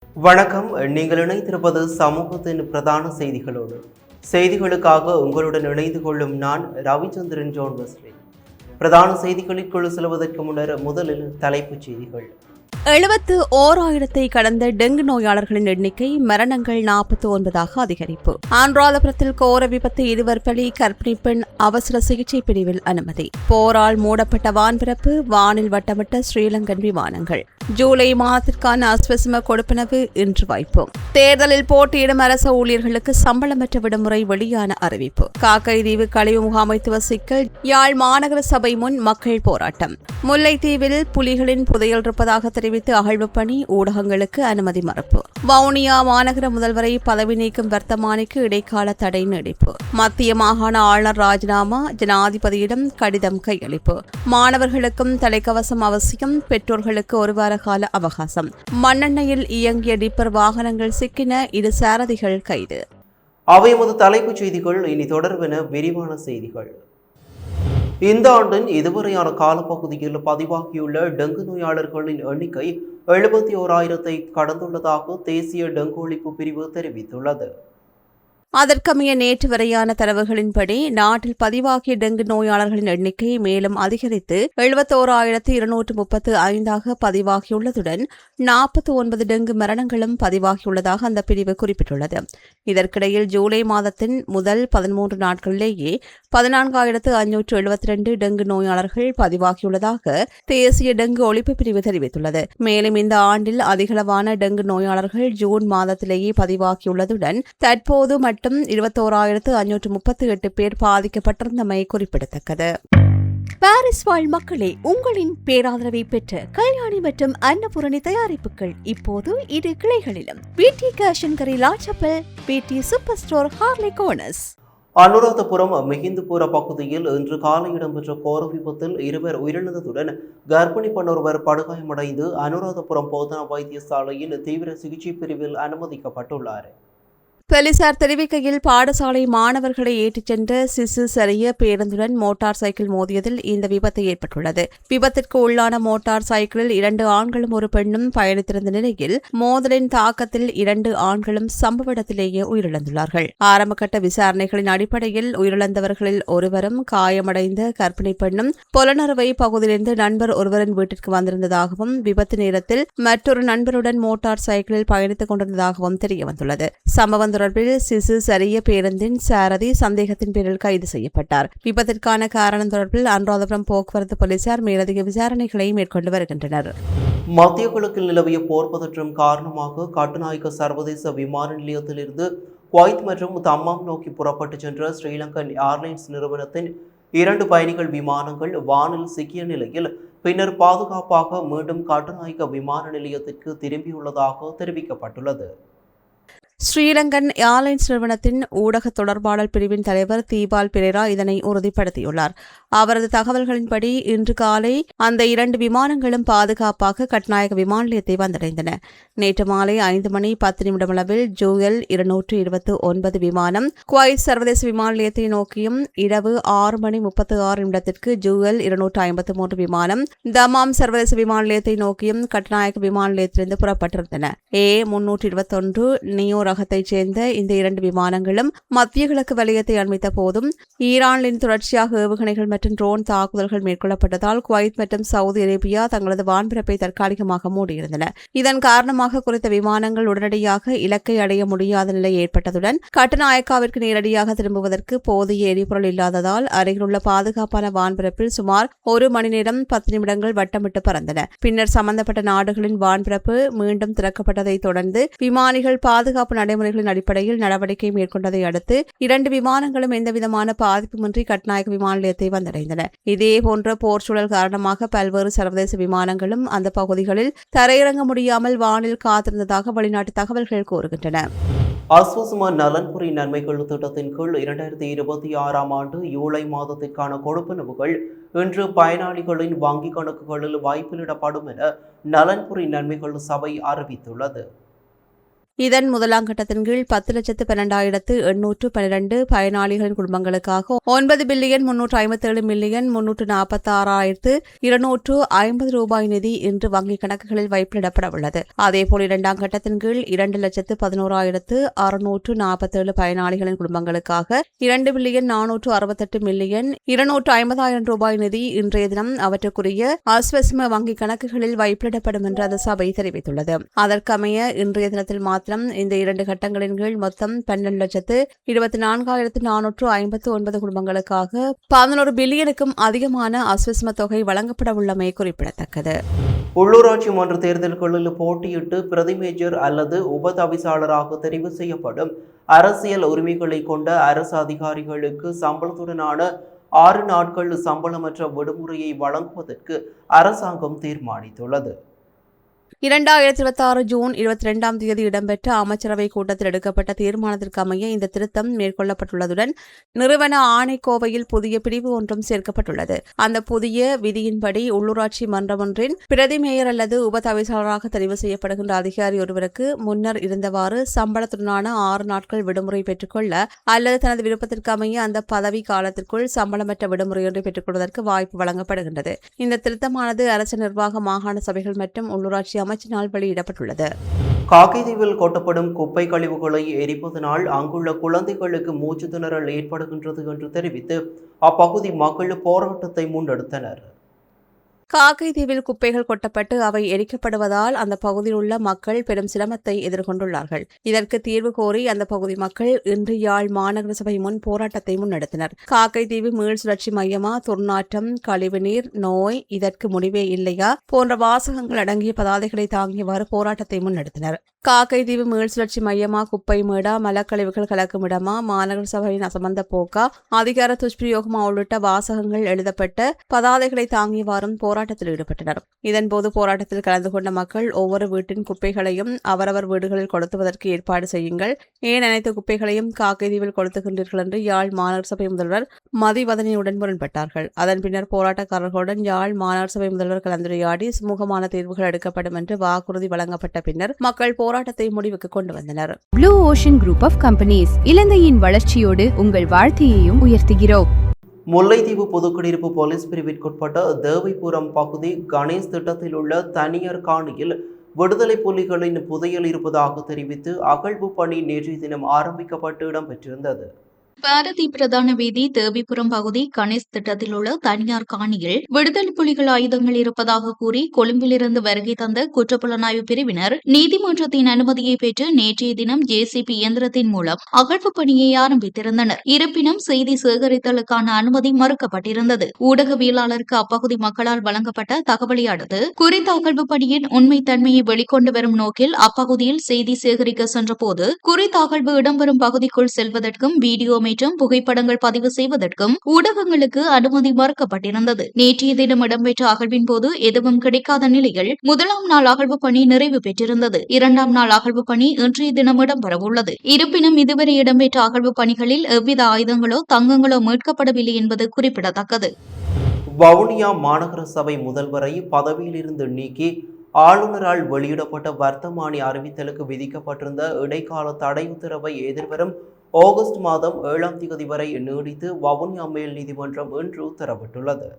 வணக்கம். நீங்கள் இணைந்திருப்பது சமூகத்தின் பிரதான செய்திகளோடு. செய்திகளுக்காக உங்களுடன் இணைந்து கொள்ளும் நான் ரவிச்சந்திரன் ஜோன் வெஸ்லி. பிரதான செய்திகளுக்குள் செல்வதற்கு முன்னர் முதலில் தலைப்புச் செய்திகள். 71,000 கடந்த டெங்கு நோயாளர்களின் எண்ணிக்கை, மரணங்கள் 49ஆக அதிகரிப்பு. ஆந்திராபுரத்தில் கோர விபத்து, இருவர் பலி, கர்ப்பிணி பெண் அவசர சிகிச்சை பிரிவில் அனுமதி. போரால் மூடப்பட்ட வான்பரப்பு, வானில் வட்டமிட்ட ஸ்ரீலங்கன் விமானங்கள். ஜூலை மாதத்திற்கான அஸ்வசம கொடுப்பனவு இன்று வாய்ப்பு. தேர்தலில் போட்டியிடும் அரச ஊழியர்களுக்கு சம்பளமற்ற விடுமுறை, வெளியான அறிவிப்பு. காக்கைதீவு கழிவு முகாமைத்துவ சிக்கல், யாழ் மாநகர சபை முன் மக்கள் போராட்டம். முல்லைத்தீவில் புலிகளின் புதையல் இருப்பதாக தெரிவித்து அகழ்வு பணி, ஊடகங்களுக்கு அனுமதி மறுப்பு. வவுனியா மாநகர முதல்வரை பதவி நீக்கும் வர்த்தமானிக்கு இடைக்கால தடை நீடிப்பு. மத்திய மாகாண ஆளுநர் ராஜினாமா, ஜனாதிபதியிடம் கடிதம் கையளிப்பு. மாணவர்களுக்கும் தலைக்கவசம் அவசியம், பெற்றோர்களுக்கு ஒரு வார கால அவகாசம். மண்ணெண்ணெயில் இயங்கிய டிப்பர் வாகனங்கள் சிக்கின, 2 சாரதிகள் கைது. அவை எமது தலைப்புச் செய்திகள். இனி தொடர்பென விரிவான செய்திகள். இந்த ஆண்டின் இதுவரையான காலப்பகுதியில் பதிவாகியுள்ள டெங்கு நோயாளர்களின் எண்ணிக்கை 71,000 கடந்துள்ளதாக தேசிய டெங்கு ஒழிப்பு பிரிவு தெரிவித்துள்ளது. அதற்கமைய நேற்று வரையான தரவுகளின்படி நாட்டில் பதிவாகிய டெங்கு நோயாளர்களின் எண்ணிக்கை மேலும் அதிகரித்து 71,235 பதிவாகியுள்ளதுடன் 49 டெங்கு மரணங்களும் பதிவாகியுள்ளதாக அந்த பிரிவு குறிப்பிட்டுள்ளது. இதற்கிடையில் ஜூலை மாதத்தின் முதல் 13 நாட்களிலேயே 14,572 டெங்கு நோயாளர்கள் பதிவாகியுள்ளதாக தேசிய டெங்கு ஒழிப்பு பிரிவு தெரிவித்துள்ளது. மேலும் இந்த ஆண்டில் அதிகளவான டெங்கு நோயாளர்கள் ஜூன் மாதத்திலேயே பதிவாகியுள்ளதுடன் தற்போது மட்டும் 21,538 பேர் பாதிக்கப்பட்டிருந்தமை குறிப்பிடத்தக்கது. பாரிஸ் வாழ் மக்களே, உங்களின் பேராதரவை பெற்ற கல்யாணி மற்றும் அன்னபூரணி தயாரிப்புகள் இப்போது 2 கிளைகளிலும். பிடி கேஷன்கரி, லாச்சப்பல், பிடி சூப்பர் ஸ்டோர், ஹார்லி கோனஸ். அனுராதபுரம் மிகிந்துபுர பகுதியில் இன்று காலை இடம்பெற்ற கோர விபத்தில் 2 உயிரிழந்ததுடன் கர்ப்பிணி பெண் ஒருவர் படுகாயமடைந்து அனுராதபுரம் போதனா வைத்தியசாலையின் தீவிர சிகிச்சை பிரிவில் அனுமதிக்கப்பட்டுள்ளார். போலீசார் தெரிவிக்கையில், பாடசாலை மாணவர்களை ஏற்றிச் சென்ற சிசு சரிய பேருந்துடன் மோட்டார் சைக்கிள் மோதியதில் இந்த விபத்து ஏற்பட்டுள்ளது. விபத்திற்கு உள்ளான மோட்டார் சைக்கிளில் 2 ஆண்களும் ஒரு பெண்ணும் பயணித்திருந்த நிலையில் மோதலின் தாக்கத்தில் 2 ஆண்களும் சம்பவ இடத்திலேயே உயிரிழந்துள்ளார்கள். ஆரம்பகட்ட விசாரணைகளின் அடிப்படையில் உயிரிழந்தவர்களில் ஒருவரும் காயமடைந்த கர்ப்பிணி பெண்ணும் பொலனறுவை பகுதியிலிருந்து நண்பர் ஒருவரின் வீட்டிற்கு வந்திருந்ததாகவும், விபத்து நேரத்தில் மற்றொரு நண்பருடன் மோட்டார் சைக்கிளில் பயணித்துக் கொண்டிருந்ததாகவும் தெரியவந்துள்ளது. சம்பவம் தொடர்பில் சிசு சரிய பேருந்தின் சாரதி சந்தேகத்தின் பேரில் கைது செய்யப்பட்டார். விபத்திற்கான காரணம் தொடர்பில் அனுராதபுரம் போக்குவரத்து போலீசார் மேலதிக விசாரணைகளை மேற்கொண்டு வருகின்றனர். மத்திய கிழக்கில் நிலவிய போர் பதற்றம் காரணமாக கட்டுநாயக்க சர்வதேச விமான நிலையத்திலிருந்து குவைத் மற்றும் தம்மாம் நோக்கி புறப்பட்டு சென்ற ஸ்ரீலங்கன் ஏர்லைன்ஸ் நிறுவனத்தின் 2 பயணிகள் விமானங்கள் வானில் சிக்கிய நிலையில் பின்னர் பாதுகாப்பாக மீண்டும் கட்டுநாயக்க விமான நிலையத்திற்கு திரும்பியுள்ளதாக தெரிவிக்கப்பட்டுள்ளது. ஸ்ரீலங்கன் ஏர்லைன்ஸ் நிறுவனத்தின் ஊடக தொடர்பாளர் பிரிவின் தலைவர் தீபால் பெரேரா இதனை உறுதிப்படுத்தியுள்ளார். அவரது தகவல்களின்படி இன்று காலை அந்த 2 விமானங்களும் பாதுகாப்பாக கட்டுநாயக்க விமான நிலையத்தை வந்தடைந்தன. நேற்று மாலை 5:10 அளவில் ஜூஎல் 229 விமானம் குவைத் சர்வதேச விமான நிலையத்தை நோக்கியும், இரவு 6:36 ஜூஎல் 253 விமானம் தமாம் சர்வதேச விமான நிலையத்தை நோக்கியும் கட்டுநாயக்க விமான நிலையத்திலிருந்து புறப்பட்டிருந்தன. A321 நியோ ரகத்தைச் சேர்ந்த இந்த 2 விமானங்களும் மத்திய கிழக்கு வலயத்தை அண்மித்த போதும் ஈரானின் தொடர்ச்சியாக ஏவுகணைகள் மற்றும் ட்ரோன் தாக்குதல்கள் மேற்கொள்ளப்பட்டதால் குவைத் மற்றும் சவுதி அரேபியா தங்களது வான்பரப்பை தற்காலிகமாக மூடியிருந்தன. இதன் காரணமாக குறித்த விமானங்கள் உடனடியாக இலக்கை அடைய முடியாத நிலை ஏற்பட்டதுடன் கட்டுநாயக்காவிற்கு நேரடியாக திரும்புவதற்கு போதிய எரிபொருள் இல்லாததால் அருகிலுள்ள பாதுகாப்பான வான்பரப்பில் சுமார் 1 மணி நேரம் 10 நிமிடங்கள் வட்டமிட்டு பறந்தன. பின்னர் சம்பந்தப்பட்ட நாடுகளின் வான்பரப்பு மீண்டும் திறக்கப்பட்டதை தொடர்ந்து விமானிகள் பாதுகாப்பு நடைமுறைகளின் அடிப்படையில் நடவடிக்கை மேற்கொண்டதை அடுத்து 2 விமானங்களும் எந்தவிதமான பாதிப்புமின்றி கட்டுநாயக்க விமான நிலையத்தை வந்தடைந்தன. இதேபோன்ற போர் சூழல் காரணமாக பல்வேறு சர்வதேச விமானங்களும் அந்த பகுதிகளில் தரையிறங்க முடியாமல் வானில் காத்திருந்ததாக வெளிநாட்டு தகவல்கள் கூறுகின்றன. அஸ்வசும நலன்புரி நன்மைகள் திட்டத்தின் கீழ் 2026 ஆண்டு ஜூலை மாதத்திற்கான கொடுப்பனவுகள் இன்று பயனாளிகளின் வங்கிக் கணக்குகளில் வைப்பிலிடப்படும் என நலன்புரி நன்மைகள் சபை அறிவித்துள்ளது. இதன் முதலாம் கட்டத்தின் கீழ் 10,12,812 பயனாளிகளின் குடும்பங்களுக்காக 9,357,346,250 ரூபாய் நிதி இன்று வங்கிக் கணக்குகளில் வைப்பிலிடப்பட உள்ளது. அதேபோல் இரண்டாம் கட்டத்தின் கீழ் 2,11,647 பயனாளிகளின் குடும்பங்களுக்காக 2,468,250,000 ரூபாய் நிதி இன்றைய தினம் அவற்றுக்குரிய ஆஸ்வஸ்ம வங்கிக் கணக்குகளில் வைப்பிலிடப்படும் என்று அந்த சபை தெரிவித்துள்ளது. அதற்கமைய இன்றைய தினத்தில் மாத்திரம் இந்த 2 கட்டங்களின் கீழ் மொத்தம் 12,24,459 குடும்பங்களுக்காக 11 பில்லியனுக்கும் அதிகமான அஸ்வஸ்ம தொகை வழங்கப்பட உள்ளமை குறிப்பிடத்தக்கது. உள்ளூராட்சி மன்ற தேர்தல்களில் போட்டியிட்டு பிரதி மேஜர் அல்லது உப தவிசாளராக தெரிவு செய்யப்படும் அரசியல் உரிமைகளை கொண்ட அரசு அதிகாரிகளுக்கு சம்பளத்துடனான 6 நாட்கள் சம்பளமற்ற விடுமுறையை வழங்குவதற்கு அரசாங்கம் தீர்மானித்துள்ளது. 2026 ஜூன் 22ஆம் தேதி இடம்பெற்ற அமைச்சரவை கூட்டத்தில் எடுக்கப்பட்ட தீர்மானத்திற்கு அமைய இந்த திருத்தம் மேற்கொள்ளப்பட்டுள்ளதுடன் நிறுவன ஆணைக்கோவையில் புதிய பிரிவு ஒன்றும் சேர்க்கப்பட்டுள்ளது. அந்த புதிய விதியின்படி உள்ளூராட்சி மன்றம் ஒன்றின் பிரதி மேயர் அல்லது உப தவிசாளராக தெரிவு செய்யப்படுகின்ற அதிகாரி ஒருவருக்கு முன்னர் இருந்தவாறு சம்பளத்துடனான 6 நாட்கள் விடுமுறை பெற்றுக்கொள்ள அல்லது தனது விருப்பத்திற்கு அமைய அந்த பதவி காலத்திற்குள் சம்பளமற்ற விடுமுறையொன்றை பெற்றுக்கொள்வதற்கு வாய்ப்பு வழங்கப்படுகின்றது. இந்த திருத்தமானது அரசு நிர்வாக மாகாண சபைகள் மற்றும் உள்ளூராட்சி அமைச்சினால் வெளியிடப்பட்டுள்ளது. காக்கைதீவில் கொட்டப்படும் குப்பை கழிவுகளை எரிப்பதனால் அங்குள்ள குழந்தைகளுக்கு மூச்சு திணறல் ஏற்படுகின்றது என்று தெரிவித்து அப்பகுதி மக்கள் போராட்டத்தை முன்னெடுத்தனர். காக்கைதீவில் குப்பைகள் கொட்டப்பட்டு அவை எரிக்கப்படுவதால் அந்த பகுதியில் உள்ள மக்கள் பெரும் சிரமத்தை எதிர்கொண்டுள்ளார்கள். இதற்கு தீர்வு கோரி அந்த பகுதி மக்கள் இன்று யாழ் மாநகர சபை முன் போராட்டத்தை முன்னெடுத்தனர். காக்கைதீவு மீள் சுழற்சி மையமா, துர்நாற்றம், கழிவுநீர், நோய், இதற்கு முடிவே இல்லையா போன்ற வாசகங்கள் அடங்கிய பதாதைகளை தாங்கியவாறு போராட்டத்தை முன்னெடுத்தனர். காக்கைதீவு மீள் சுழற்சி மையமா, குப்பை மேடா, மலக்கழிவுகள் கலக்கும் இடமா, மாநகர சபையின் அசம்பந்த போக்கா, அதிகார துஷ்பிரயோகமா உள்ளிட்ட வாசகங்கள் எழுதப்பட்ட பதாதைகளை தாங்கியவாறும் போராட்டத்தில் ஈடுபட்டனர். இதன்போது போராட்டத்தில் கலந்து கொண்ட மக்கள் ஒவ்வொரு வீட்டின் குப்பைகளையும் அவரவர் வீடுகளில் கொளுத்துவதற்கு ஏற்பாடு செய்யுங்கள், ஏன் அனைத்து குப்பைகளையும் காக்கைதீவில் கொளுத்துகின்றீர்கள் என்று யாழ் மாநகர சபை முதல்வர் மதிவதனியுடன் முரண்பட்டார்கள். அதன் பின்னர் போராட்டக்காரர்களுடன் யாழ் மாநகர சபை முதல்வர் கலந்துரையாடி சுமூகமான தீர்வுகள் எடுக்கப்படும் என்று வாக்குறுதி வழங்கப்பட்ட பின்னர் மக்கள் போராட்டத்தை முடிவுக்கு கொண்டு வந்தனர். Blue Ocean Group of Companies இலங்கையின் வளர்ச்சியோடு உங்கள் வாழ்க்கையையும் உயர்த்துகிறோம். முல்லைத்தீவு பொதுக்குடியிருப்பு போலீஸ் பிரிவிற்குட்பட்ட தேவைபுரம் பகுதி கணேஷ் திட்டத்தில் உள்ள தனியார் காணியில் விடுதலை புலிகளின் புதையல் இருப்பதாக தெரிவித்து அகழ்வு பணி நேற்றைய தினம் ஆரம்பிக்கப்பட்டு இடம்பெற்றிருந்தது. பாரதி பிரதான வீதி தேவிபுரம் பகுதி கணேஷ் திட்டத்தில் உள்ள தனியார் காணியில் விடுதலை புலிகள் ஆயுதங்கள் இருப்பதாக கூறி கொழும்பிலிருந்து வருகை தந்த குற்றப்புலனாய்வு பிரிவினர் நீதிமன்றத்தின் அனுமதியை பெற்று நேற்றைய தினம் ஜேசிபி இயந்திரத்தின் மூலம் அகழ்வு பணியை ஆரம்பித்திருந்தனர். இருப்பினும் செய்தி சேகரித்தலுக்கான அனுமதி மறுக்கப்பட்டிருந்தது. ஊடகவியலாளருக்கு அப்பகுதி மக்களால் வழங்கப்பட்ட தகவலை அடுத்து குறித்த அகழ்வு பணியின் உண்மைத்தன்மையை வெளிக்கொண்டு வரும் நோக்கில் அப்பகுதியில் செய்தி சேகரிக்க சென்றபோது குறித்த அகழ்வு இடம்பெறும் பகுதிக்குள் செல்வதற்கும் வீடியோ மற்றும் புகைப்படங்கள் பதிவு செய்வதற்கும் ஊடகங்களுக்கு அனுமதி மறுக்கப்பட்டிருந்தது. நேற்றைய தினம் இடம்பெற்ற அகழ்வின் போது எதுவும் கிடைக்காத நிலையில் முதலாம் நாள் அகழ்வு பணி நிறைவு பெற்றிருந்தது. 2ஆம் நாள் அகழ்வு பணி இன்றைய தினம் இடம்பெறவுள்ளது. இருப்பினும் இதுவரை இடம்பெற்ற அகழ்வு பணிகளில் எவ்வித ஆயுதங்களோ தங்கங்களோ மீட்கப்படவில்லை என்பது குறிப்பிடத்தக்கது. வவுனியா மாநகர சபை முதல்வரை பதவியிலிருந்து நீக்கி ஆளுநரால் வெளியிடப்பட்ட வர்த்தமானி அறிவித்தலுக்கு விதிக்கப்பட்டிருந்த இடைக்கால தடை உத்தரவை எதிர்வரும் ஆகஸ்ட் மாதம் 7ஆம் தேதி வரை நீடித்து வவுனியா மேல் நீதிமன்றம் இன்று உத்தரவிட்டுள்ளது.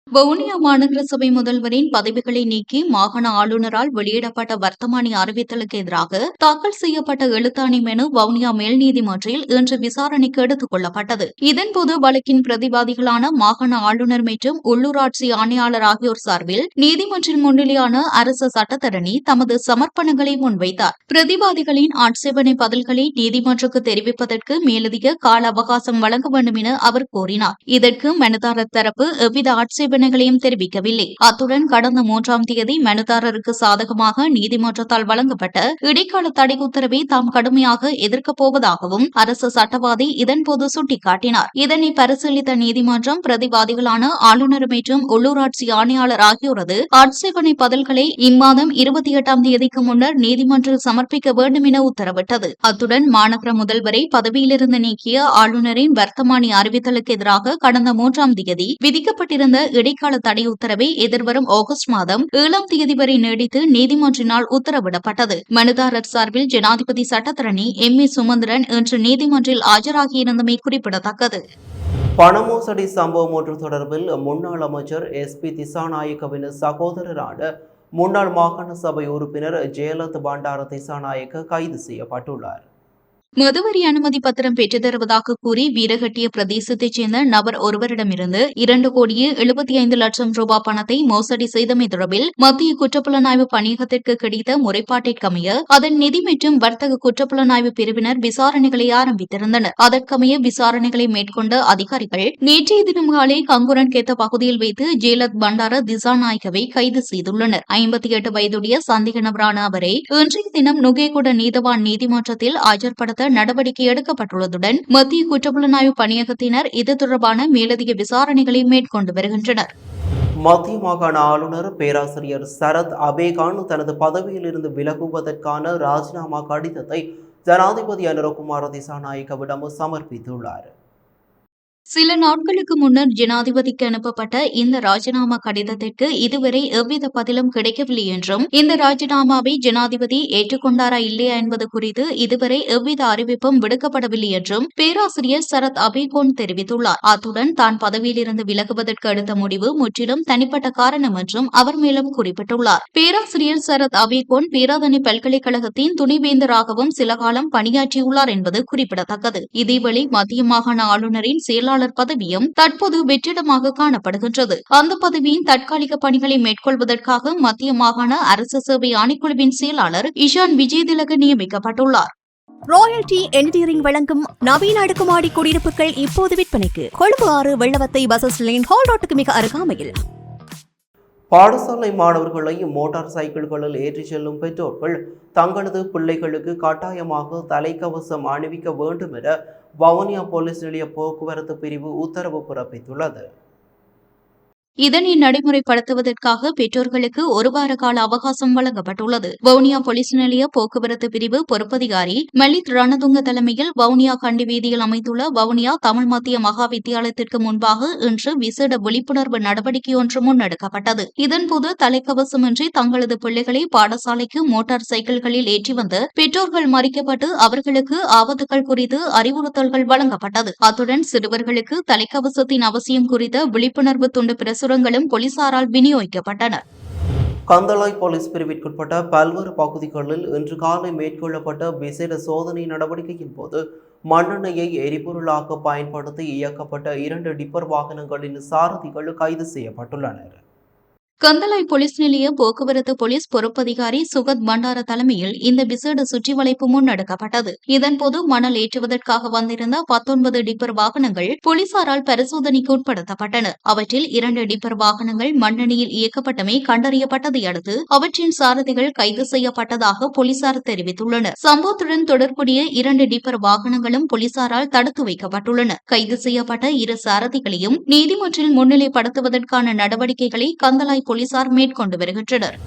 வவுனியா மாநகர சபை முதல்வரின் பதவிகளை நீக்கி மாகாண ஆளுநரால் வெளியிடப்பட்ட வர்த்தமானி அறிவித்தலுக்கு எதிராக தாக்கல் செய்யப்பட்ட எழுத்தாணை மெனு வவுனியா மேல் நீதிமன்றில் இன்று விசாரணைக்கு எடுத்துக் கொள்ளப்பட்டது. இதன்போது வழக்கின் பிரதிவாதிகளான மாகாண ஆளுநர் மற்றும் உள்ளூராட்சி ஆணையாளர் ஆகியோர் சார்பில் நீதிமன்றில் முன்னிலையான அரசு சட்டத்தரணி தமது சமர்ப்பணங்களை முன்வைத்தார். பிரதிவாதிகளின் ஆட்சேபனை பதில்களை நீதிமன்றக்கு தெரிவிப்பதற்கு மேலதிக கால அவகாசம் வழங்க வேண்டும் என அவர் கோரினார். இதற்கு மனுதாரர் தரப்பு எவ்வித ஆட்சேபனை தெரிவிக்கவில்லை. அத்துடன் கடந்த 3ஆம் தேதி மனுதாரருக்கு சாதகமாக நீதிமன்றத்தால் வழங்கப்பட்ட இடைக்கால தடை உத்தரவை தாம் கடுமையாக எதிர்க்கப் போவதாகவும் அரசு சட்டவாதி இதன்போது சுட்டிக்காட்டினார். இதனை பரிசீலித்த நீதிமன்றம் பிரதிவாதிகளான ஆளுநர் மற்றும் உள்ளூராட்சி ஆணையாளர் ஆகியோரது ஆட்சேபனை பதில்களை இம்மாதம் 28ஆம் தேதிக்கு முன்னர் நீதிமன்றில் சமர்ப்பிக்க வேண்டும் என உத்தரவிட்டது. அத்துடன் மாநகர முதல்வரை பதவியிலிருந்து நீக்கிய ஆளுநரின் வர்த்தமானி அறிவித்தலுக்கு எதிராக கடந்த 3ஆம் தேதி விதிக்கப்பட்டிருந்த இடைக்கால தடை உத்தரவை எதிர்வரும் ஆகஸ்ட் மாதம் 7ஆம் தேதி வரை நீடித்து நீதிமன்றினால் உத்தரவிடப்பட்டது. மனுதாரர் சார்பில் ஜனாதிபதி சட்டத்தரணி எம். ஏ. சுமந்திரன் இன்று நீதிமன்றில் ஆஜராகியிருந்தமை குறிப்பிடத்தக்கது. பணமோசடி சம்பவம் ஒன்று தொடர்பில் முன்னாள் அமைச்சர் SP திசாநாயக்கவின் சகோதரரான முன்னாள் மாகாண சபை உறுப்பினர் ஜெயலத் பண்டார திசாநாயக்க கைது செய்யப்பட்டுள்ளார். மதுவரி அனுமதி பத்திரம் பெற்றுத் தருவதாக கூறி வீரகட்டிய பிரதேசத்தைச் சேர்ந்த நபர் ஒருவரிடமிருந்து 2,75,00,000 ரூபாய் பணத்தை மோசடி செய்தமை தொடர்பில் மத்திய குற்றப்புலனாய்வு பணியகத்திற்கு கிடைத்த முறைப்பாட்டிற்கமைய அதன் நிதி மற்றும் வர்த்தக குற்றப்புலனாய்வு பிரிவினர் விசாரணைகளை ஆரம்பித்திருந்தனர். அதற்கமைய விசாரணைகளை மேற்கொண்ட அதிகாரிகள் நேற்றைய தினம் காலை கங்குரன் கேத்த பகுதியில் வைத்து ஜெயலத் பண்டார திசாநாயக்கவை கைது செய்துள்ளனர். 58 வயதுடைய சந்தேக நபரான அவரை இன்றைய தினம் நுகேகுட நீதவான் நீதிமன்றத்தில் ஆஜர்படுத்த நடவடிக்கை எடுக்கப்பட்டுள்ளதுடன் மத்திய குற்றப்புலனாய்வு பணியகத்தினர் இது தொடர்பான மேலதிக விசாரணைகளை மேற்கொண்டு வருகின்றனர். மத்திய மாகாண ஆளுநர் பேராசிரியர் சரத் அபேகான் தனது பதவியில் இருந்து விலகுவதற்கான ராஜினாமா கடிதத்தை ஜனாதிபதி அனுரகுமார திசாநாயக்கவிடம் சமர்ப்பித்துள்ளார். சில நாட்களுக்கு முன்னர் ஜனாதிபதிக்கு அனுப்பப்பட்ட இந்த ராஜினாமா கடிதத்திற்கு இதுவரை எவ்வித பதிலும் கிடைக்கவில்லை என்றும் இந்த ராஜினாமாவை ஜனாதிபதி ஏற்றுக்கொண்டாரா இல்லையா என்பது குறித்து இதுவரை எவ்வித அறிவிப்பும் விடுக்கப்படவில்லை என்றும் பேராசிரியர் சரத் அபேகோன் தெரிவித்துள்ளார். அத்துடன் தான் பதவியிலிருந்து விலகுவதற்கு எடுத்த முடிவு முற்றிலும் தனிப்பட்ட காரணம் என்றும் அவர் மேலும் குறிப்பிட்டுள்ளார். பேராசிரியர் சரத் அபேகோன் பேராதனை பல்கலைக்கழகத்தின் துணைவேந்தராகவும் சில காலம் பணியாற்றியுள்ளார் என்பது குறிப்பிடத்தக்கது. இதேவேளை மத்திய மாகாண ஆளுநரின் செயலாளர் பதவியும் தற்போது வெற்றிடமாக காணப்படுகின்றது. அந்த பதவியின் தற்காலிக பணிகளை மேற்கொள்வதற்காக மத்திய மாகாண அரசு சேவை ஆணைக்குழுவின் செயலாளர் இஷான் விஜயதிலக நியமிக்கப்பட்டுள்ளார். ராயல்டி என்ஜினியரிங் வழங்கும் நவீன அடுக்குமாடி குடியிருப்புகள் இப்போது விற்பனைக்கு. Colombo 6 Wellawatte bus lane hall ரோட்டுக்கு மிக அருகாமையில். பாடசாலை மாணவர்களை மோட்டார் சைக்கிள்களில் ஏற்றிச் செல்லும் பெற்றோர்கள் தங்களது பிள்ளைகளுக்கு கட்டாயமாக தலைக்கவசம் அணிவிக்க வேண்டும் என வவுனியா போலீஸ் நிலைய போக்குவரத்து பிரிவு உத்தரவு பிறப்பித்துள்ளது. இதனை நடைமுறைப்படுத்துவதற்காக பெற்றோர்களுக்கு 1 வார கால அவகாசம் வழங்கப்பட்டுள்ளது. வவுனியா போலீஸ் நிலைய போக்குவரத்து பிரிவு பொறுப்பதிகாரி மலித் ரணதுங்க தலைமையில் வவுனியா கண்டி வீதியில் அமைந்துள்ள வவுனியா தமிழ் மத்திய மகா வித்தியாலயத்திற்கு முன்பாக இன்று விசேட விழிப்புணர்வு நடவடிக்கை ஒன்று முன்னெடுக்கப்பட்டது. இதன்போது தலைக்கவசமின்றி தங்களது பிள்ளைகளை பாடசாலைக்கு மோட்டார் சைக்கிள்களில் ஏற்றி வந்து பெற்றோர்கள் மறிக்கப்பட்டு அவர்களுக்கு ஆபத்துகள் குறித்து அறிவுறுத்தல்கள் வழங்கப்பட்டது. அத்துடன் சிறுவர்களுக்கு தலைக்கவசத்தின் அவசியம் குறித்த விழிப்புணர்வு துண்டு பிரசுரங்களும் போலீசாரால் விநியோகிக்கப்பட்டன. கந்தளாய் போலீஸ் பிரிவிற்குட்பட்ட பல்வேறு பகுதிகளில் இன்று காலை மேற்கொள்ளப்பட்ட விசேட சோதனை நடவடிக்கையின் போது மண்ணெண்ணெயை எரிபொருளாக பயன்படுத்தி இயக்கப்பட்ட 2 டிப்பர் வாகனங்களின் சாரதிகள் கைது செய்யப்பட்டுள்ளனர். கந்தளாய் போலீஸ் நிலைய போக்குவரத்து போலீஸ் பொறுப்பதிகாரி சுகத் பண்டார தலைமையில் இந்த விசேட சுற்றி வளைப்பு முன்னெடுக்கப்பட்டது. இதன்போது மணல் ஏற்றுவதற்காக வந்திருந்த 19 டிப்பர் வாகனங்கள் போலீசாரால் பரிசோதனைக்கு உட்படுத்தப்பட்டன. அவற்றில் 2 டிப்பர் வாகனங்கள் மண்ணெண்ணியில் இயக்கப்பட்டமை கண்டறியப்பட்டதை அடுத்து அவற்றின் சாரதிகள் கைது செய்யப்பட்டதாக போலீசார் தெரிவித்துள்ளனர். சம்பவத்துடன் தொடர்புடைய 2 டிப்பர் வாகனங்களும் போலீசாரால் தடுத்து வைக்கப்பட்டுள்ளன. கைது செய்யப்பட்ட 2 சாரதிகளையும் நீதிமன்றில் முன்னிலைப்படுத்துவதற்கான நடவடிக்கைகளை கந்தளாய் போலீசார் மேற்கொண்டு வருகின்றனர்.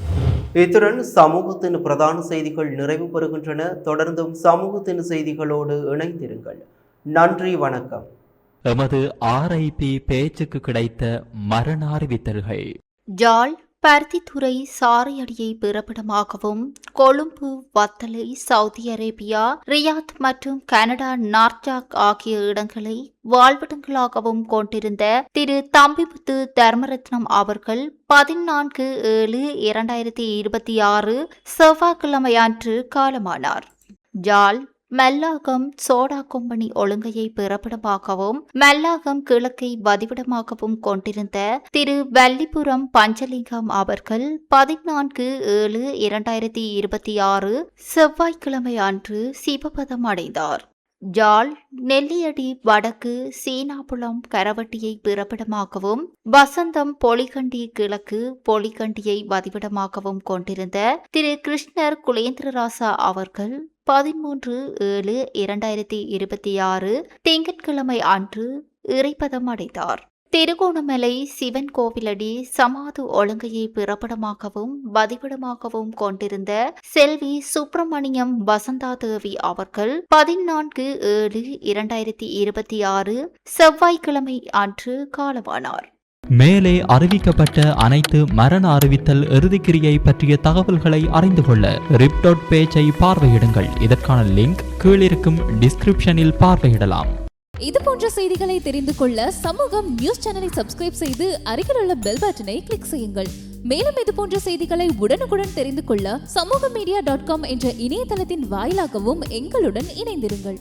இத்துடன் சமூகத்தின் பிரதான செய்திகள் நிறைவு பெறுகின்றன. தொடர்ந்தும் சமூகத்தின் செய்திகளோடு இணைந்திருங்கள். நன்றி, வணக்கம். எமது RIP பேச்சுக்கு கிடைத்த மரண அறிவித்தல்கள். ஜாழ் பருத்தித்துறை சாரையடியை பிறப்பிடமாகவும் Colombo, Wattala, Saudi Arabia, Riyadh மற்றும் கனடா நார்ஜாக் ஆகிய இடங்களை வாழ்விடங்களாகவும் கொண்டிருந்த திரு தம்பிமுத்து தர்மரத்னம் அவர்கள் 14/7/2026 செவ்வாய்க்கிழமை அன்று காலமானார். ஜாழ் மல்லாகம் சோடா கொம்பனி ஒழுங்கையை பிறப்பிடமாகவும் மல்லாகம் கிழக்கை வதிவிடமாகவும் கொண்டிருந்த திரு வல்லிபுரம் பஞ்சலிங்கம் அவர்கள் 14/7/2026 செவ்வாய்க்கிழமை அன்று சிவபதம் அடைந்தார். ஜாழ் நெல்லியடி வடக்கு சீனாபுலம் கரவட்டியை பிறப்பிடமாகவும் வசந்தம் பொலிகண்டி கிழக்கு பொலிகண்டியை வதிவிடமாகவும் கொண்டிருந்த திரு கிருஷ்ணர் குலேந்திரராசா அவர்கள் 13/7/2026 திங்கட்கிழமை அன்று இறைப்பதம் அடைந்தார். திருகோணமலை சிவன் கோவிலடி சமாது ஒழுங்கையை பிறப்பிடமாகவும் வதிவிடமாகவும் கொண்டிருந்த செல்வி சுப்பிரமணியம் வசந்தாதேவி அவர்கள் 14/7/2026 செவ்வாய்க்கிழமை அன்று காலமானார். மேலே அறிவிக்கப்பட்ட அனைத்து மரண அறிவித்தல் இறுதிக்கிரியை பற்றிய தகவல்களை அறிந்து கொள்ள ரிப் பேஜை பார்வையிடுங்கள். இதற்கான லிங்க் கீழிருக்கும் டிஸ்கிரிப்ஷனில் பார்வையிடலாம். இது போன்ற செய்திகளை தெரிந்து கொள்ள சமூகம் நியூஸ் சேனலை சப்ஸ்கிரைப் செய்து அருகில் உள்ள பெல் பட்டனை கிளிக் செய்யுங்கள். மேலும் இது போன்ற செய்திகளை உடனுக்குடன் தெரிந்து கொள்ள சமூகமீடியா.com என்ற இணையதளத்தின் வாயிலாகவும் எங்களுடன் இணைந்திருங்கள்.